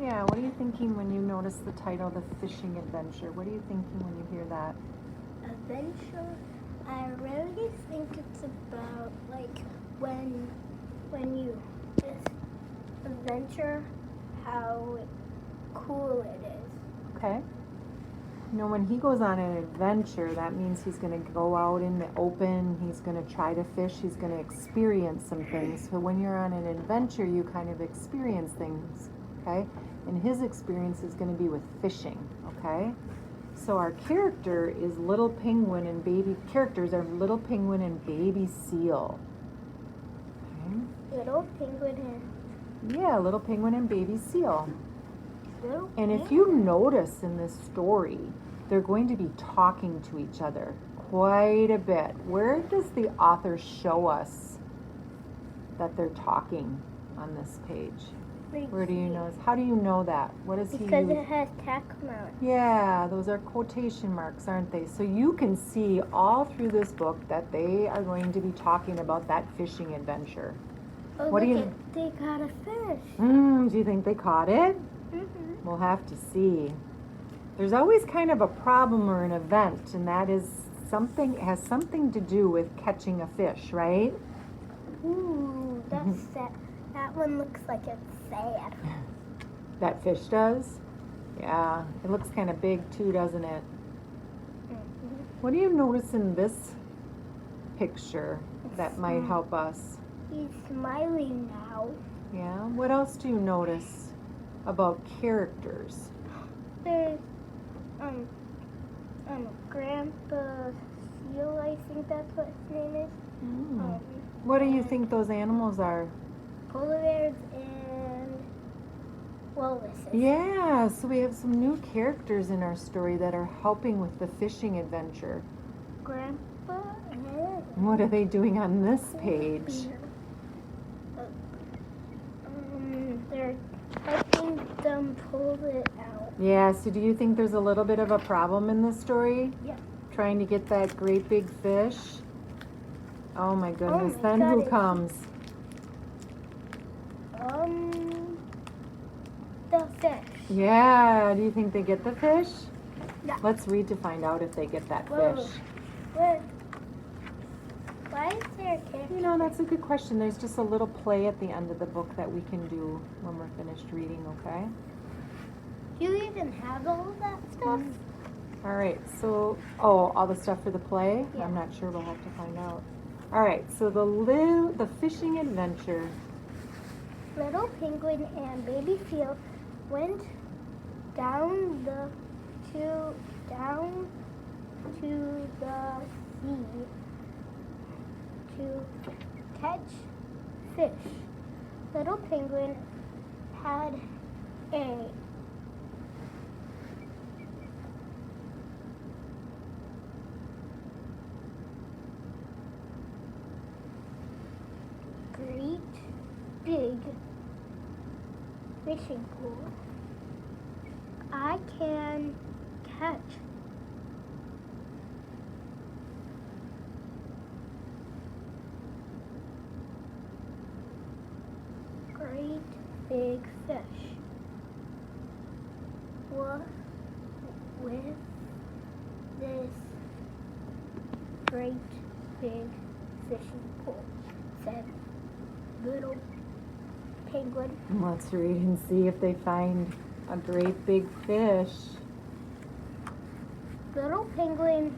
Yeah, what are you thinking when you notice the title, The Fishing Adventure? What are you thinking when you hear that? Adventure? I really think it's about like when you just adventure, how cool it is. Okay. You know, when he goes on an adventure, that means he's going to go out in the open, he's going to try to fish, he's going to experience some things. So when you're on an adventure, you kind of experience things, okay? And his experience is going to be with fishing, okay? So our characters are Little Penguin and Baby Seal. Okay? Little penguin and Yeah, Little Penguin and Baby Seal. little And if penguin. you notice in this story, they're going to be talking to each other quite a bit. Where does the author show us that they're talking on this page? Where do you know? How do you know that? What does he use? Because it has tack marks. Yeah, those are quotation marks, aren't they? So you can see all through this book that they are going to be talking about that fishing adventure. Oh, What do look you? They got a fish. Do you think they caught it? Mm-hmm. We'll have to see. There's always kind of a problem or an event, and that is something has something to do with catching a fish, right? Ooh, that's sad. That one looks like it's sad. That fish does? Yeah, it looks kind of big too, doesn't it? Mm-hmm. What do you notice in this picture that might help us? He's smiling now. Yeah, what else do you notice about characters? There's Grandpa Seal, I think that's what his name is. What do you think those animals are? Polar bears and walruses. Yeah, so we have some new characters in our story that are helping with the fishing adventure. Grandpa and What are they doing on this page? They're helping them pull it out. Yeah, so do you think there's a little bit of a problem in this story? Yeah. Trying to get that great big fish? Oh my goodness, my then God, who it's- comes? The fish. Yeah, do you think they get the fish? Yeah. Let's read to find out if they get that Whoa. fish. What? Why is there a character? You know, that's a good question. There's just a little play at the end of the book that we can do when we're finished reading, okay? Do you even have all of that stuff? All right, so, all the stuff for the play? Yeah. I'm not sure, we'll have to find out. All right, so the fishing adventure. Little Penguin and Baby Seal went down to the sea to catch fish. Little Penguin had a great big fishing pool. I can catch great big fish. What with this great big fishing pool, said Little Penguin. Let's read and see if they find a great big fish. Little Penguin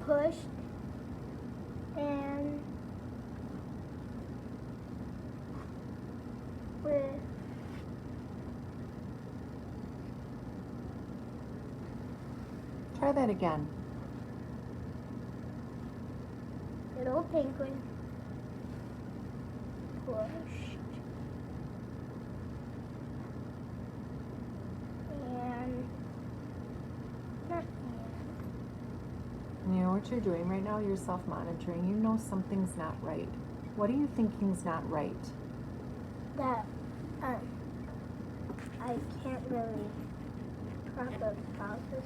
pushed and with Try that again. Little Penguin pushed and not You know what you're doing right now? You're self-monitoring. You know something's not right. What are you thinking's not right? that I can't really talk about this.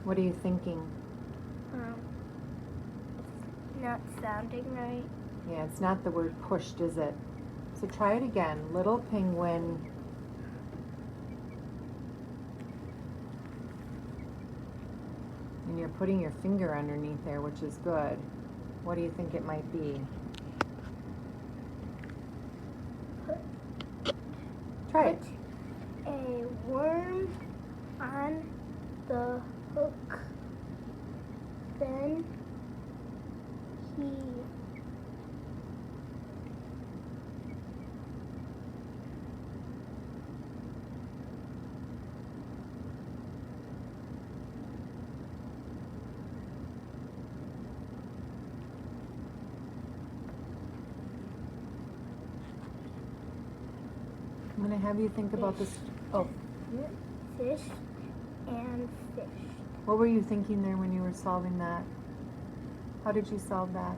What are you thinking? not sounding right. Yeah, it's not the word pushed, is it? So try it again. Little penguin. And you're putting your finger underneath there, which is good. What do you think it might be? Try it. Put a worm on the hook. Then he I'm going to have you think about this. Oh, fish and fish. what were you thinking there when you were solving that? How did you solve that?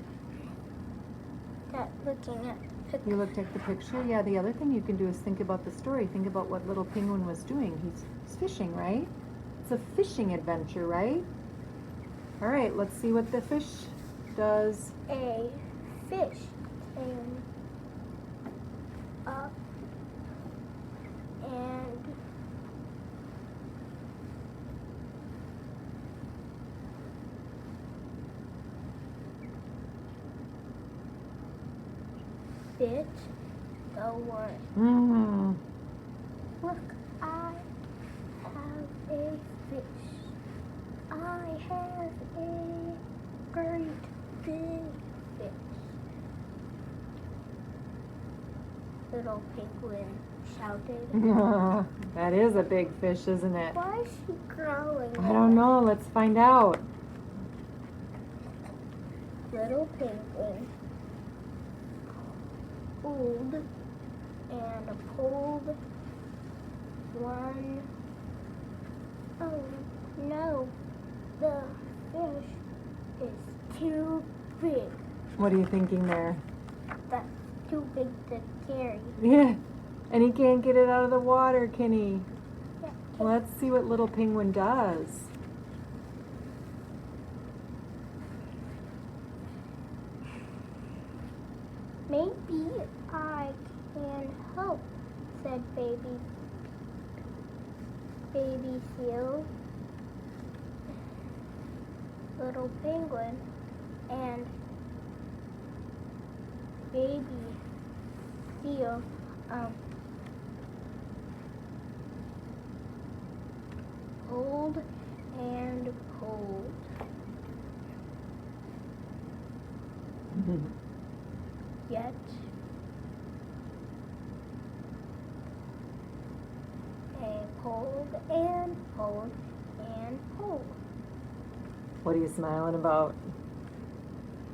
That looking at the You looked at the picture? Yeah, the other thing you can do is think about the story. Think about what little penguin was doing. He's fishing, right? It's a fishing adventure, right? All right, let's see what the fish does. A fish came up and bit the worm. Mm. Look, I have a fish. I have a great big fish. Little penguin shouted. That is a big fish, isn't it? Why is she growling? I don't know. Let's find out. Little penguin pulled and pulled one. Oh no, the fish is too big. What are you thinking there? That's too big to carry. Yeah, and he can't get it out of the water, can he? Yeah. Let's see what little penguin does. Maybe I can help, said baby seal, little penguin, and baby seal pulled and pulled. Yet they pulled and pulled and pulled. What are you smiling about?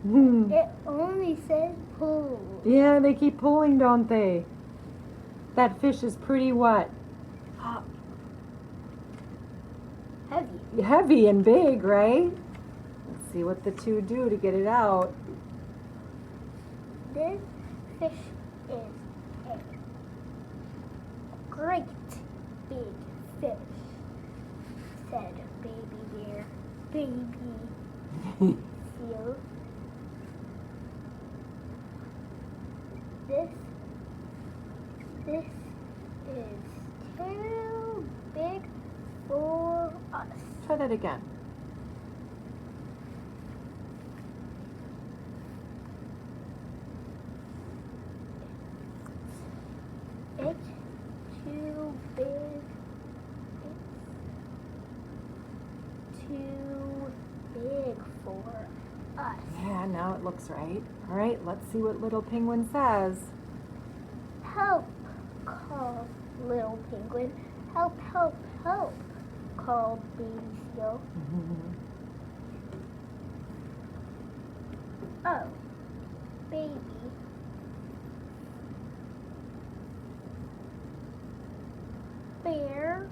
It only says pull. Yeah, they keep pulling, don't they? That fish is pretty what? Heavy. Heavy and big, right? Let's see what the two do to get it out. This fish is a great big fish, said baby bear. Baby seal. This is too big for us. Try that again. It's too big. It's too big for us. Yeah, now it looks right. All right, let's see what little penguin says. Help, called little penguin. Help, help, help, called baby seal. Oh, baby. Bear.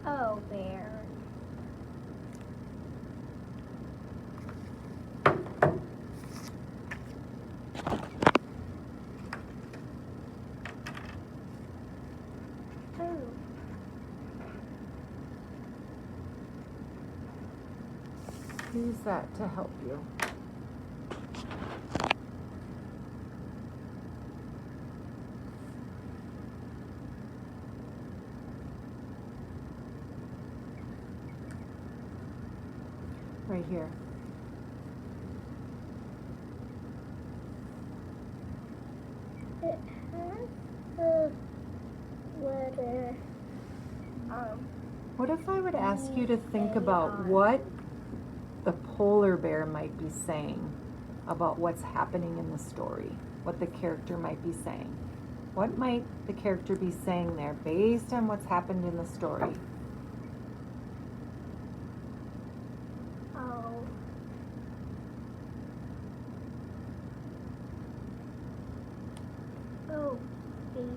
Oh, bear. use that to help you. Right here. It has the letter. What if I would ask you to think about what the polar bear might be saying about what's happening in the story? What the character might be saying? What might the character be saying there based on what's happened in the story? Oh. Oh, baby.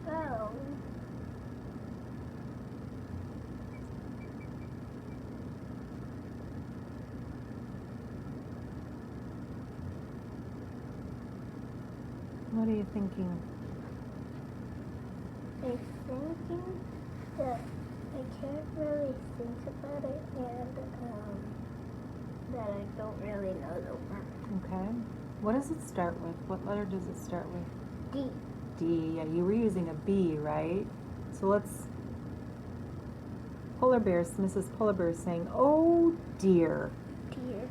Oh. What are you thinking? I'm thinking that I can't really think about it, and that I don't really know the word. Okay. What does it start with? What letter does it start with? D. D. Yeah, you were using a B, right? So let's. Polar bear, Mrs. Polar bear is saying, "Oh dear." Dear,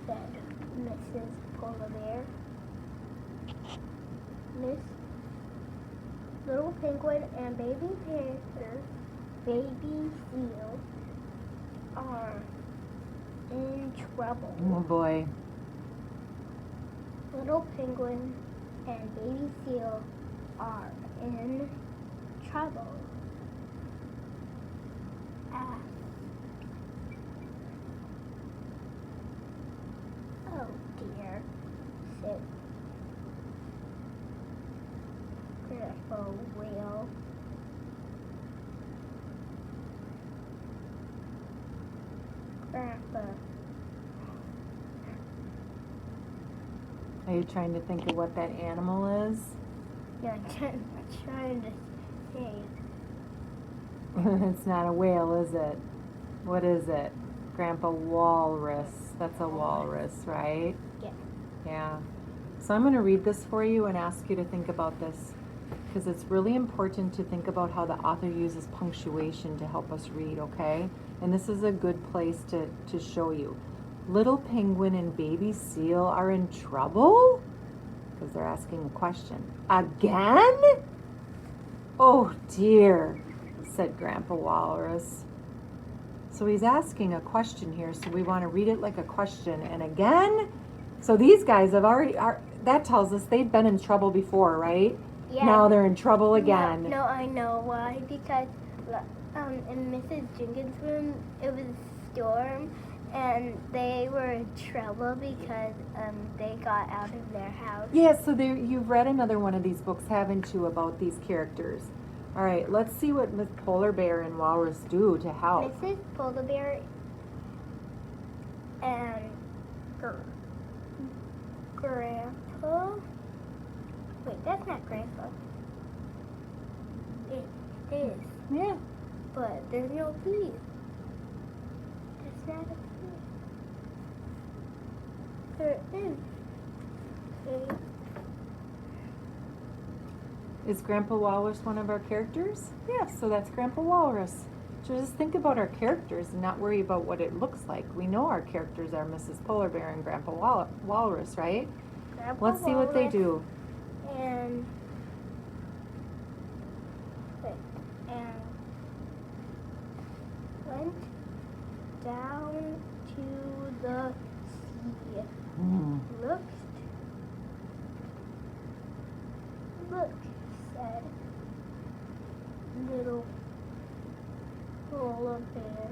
said Mrs. Polar Bear. Miss Little Penguin and Baby Panther, Baby Seal are in trouble. Oh boy. Little Penguin and Baby Seal are in trouble. Oh dear, said Grandpa Whale. Grandpa. Are you trying to think of what that animal is? Yeah, I'm trying to say. It's not a whale, is it? What is it? Grandpa Walrus. That's a walrus, right? Yeah. Yeah. So I'm going to read this for you and ask you to think about this, because it's really important to think about how the author uses punctuation to help us read, okay? And this is a good place to show you. Little Penguin and Baby Seal are in trouble? Because they're asking a question. Again? Oh dear, said Grandpa Walrus. So he's asking a question here, so we want to read it like a question. And again? So these guys have already, that tells us they've been in trouble before, right? Yeah. Now they're in trouble again. No, I know why. Because in Mrs. Jenkins' room, it was a storm, and they were in trouble because they got out of their house. Yeah, so you've read another one of these books, haven't you, about these characters? All right, let's see what Miss Polar Bear and Walrus do to help. Mrs. Polar Bear and Grandpa. Wait, that's not Grandpa. It is. Yeah. But there's no B. That's not a B. There is a. Is Grandpa Walrus one of our characters? Yes, so that's Grandpa Walrus. So just think about our characters and not worry about what it looks like. We know our characters are Mrs. Polar Bear and Grandpa Walrus, right? Grandpa Let's see what they Walrus do. And went down to the sea. Look, said little polar bear.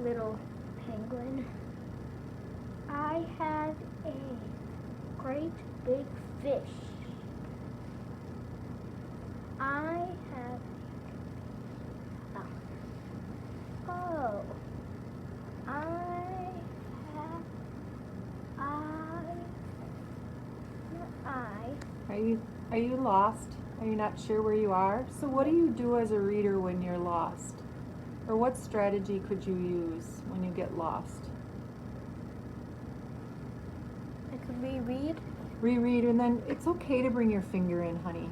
Little penguin. I have a great big fish. I have. Oh. I Are you lost? Are you not sure where you are? So what do you do as a reader when you're lost? Or what strategy could you use when you get lost? I could reread. Reread, and then it's okay to bring your finger in, honey.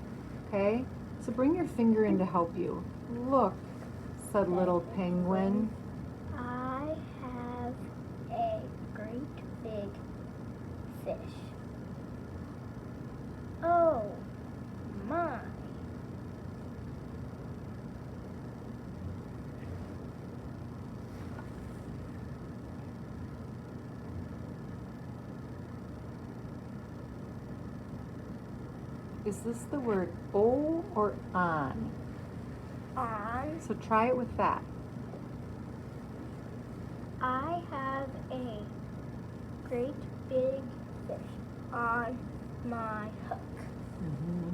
Okay? So bring your finger in to help you. Look, said little penguin. I have a great big fish. Oh my. Is this the word o or on? On. So try it with that. I have a great big fish on my hook. Mm-hmm.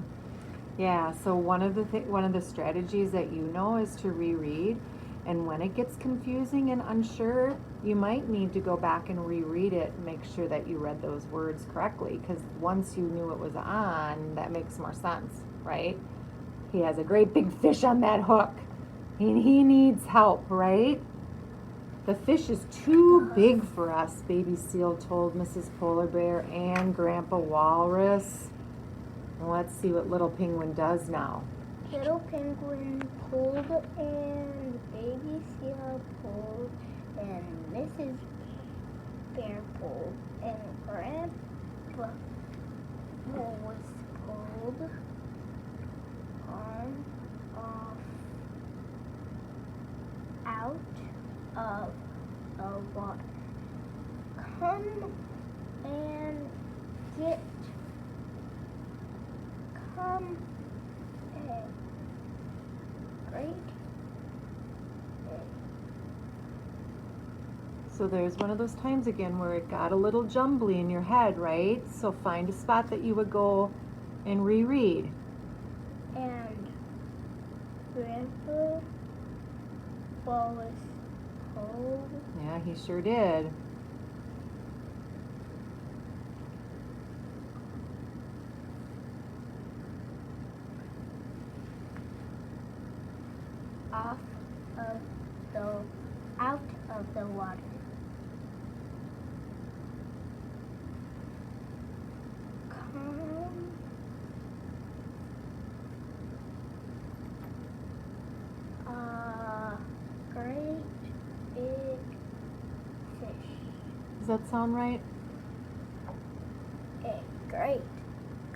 Yeah, so one of the strategies that you know is to reread, and when it gets confusing and unsure, you might need to go back and reread it and make sure that you read those words correctly, because once you knew it was on, that makes more sense, right? He has a great big fish on that hook, and he needs help, right? The fish is too big for us, Baby Seal told Mrs. Polar Bear and Grandpa Walrus. Let's see what Little Penguin does now. Little Penguin pulled and Baby Seal pulled and Mrs. Bear pulled and Grandpa was pulled on, off, out of the water. Come and get. Come a great big. So there's one of those times again where it got a little jumbly in your head, right? So find a spot that you would go and reread. And Grandpa was pulled. Yeah, he sure did. Off of the out of the water. Come a great big fish. Does that sound right? A great.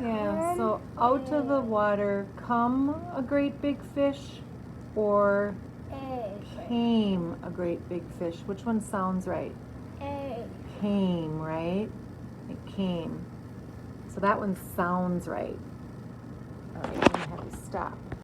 Yeah, so out of the water, come a great big fish, or came a great big fish. Which one sounds right? Came, right? It came. So that one sounds right. All right, I'm gonna have you stop.